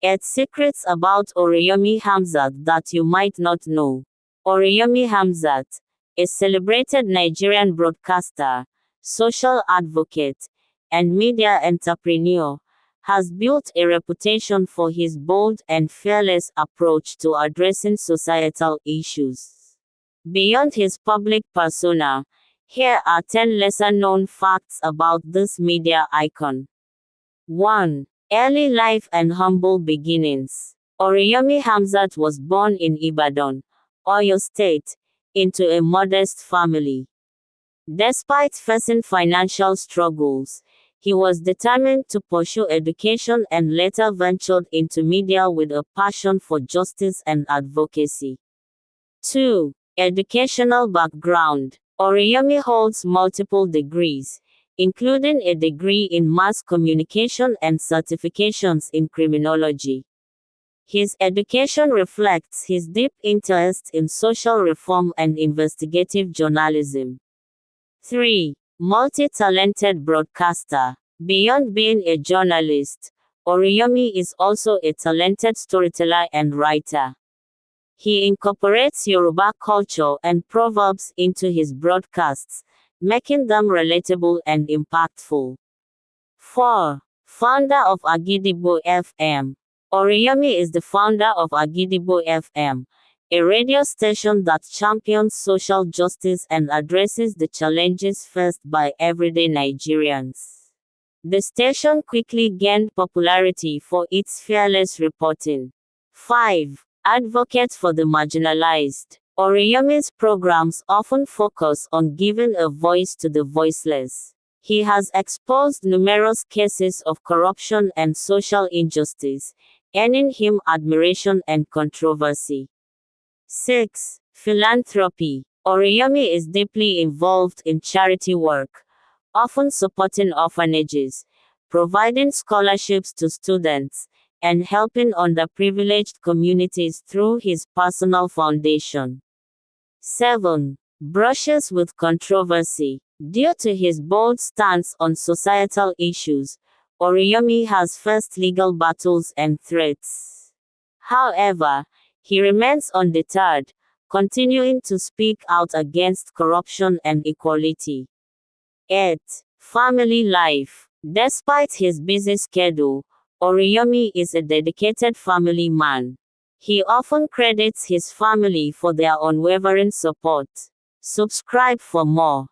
8 Secrets about ORIYOMI HAMZAT that you might not know. ORIYOMI HAMZAT, a celebrated Nigerian broadcaster, social advocate, and media entrepreneur, has built a reputation for his bold and fearless approach to addressing societal issues. Beyond his public persona, here are 10 lesser-known facts about this media icon. 1. Early life and humble beginnings. ORIYOMI HAMZAT was born in Ibadan, Oyo State, into a modest family. Despite facing financial struggles, he was determined to pursue education and later ventured into media with a passion for justice and advocacy. 2. Educational background. ORIYOMI holds multiple degrees, including a degree in mass communication and certifications in criminology. His education reflects his deep interest in social reform and investigative journalism. 3. Multi-talented broadcaster. Beyond being a journalist, ORIYOMI is also a talented storyteller and writer. He incorporates Yoruba culture and proverbs into his broadcasts, making them relatable and impactful. 4. Founder of Agidigbo FM. ORIYOMI is the founder of Agidigbo FM, a radio station that champions social justice and addresses the challenges faced by everyday Nigerians. The station quickly gained popularity for its fearless reporting. 5. Advocate for the marginalized. ORIYOMI's programs often focus on giving a voice to the voiceless. He has exposed numerous cases of corruption and social injustice, earning him admiration and controversy. 6. Philanthropy. ORIYOMI is deeply involved in charity work, often supporting orphanages, providing scholarships to students, and helping underprivileged communities through his personal foundation. 7. Brushes with controversy. Due to his bold stance on societal issues, ORIYOMI has faced legal battles and threats. However, he remains undeterred, continuing to speak out against corruption and inequality. 8. Family life. Despite his busy schedule, ORIYOMI is a dedicated family man. He often credits his family for their unwavering support. Subscribe for more.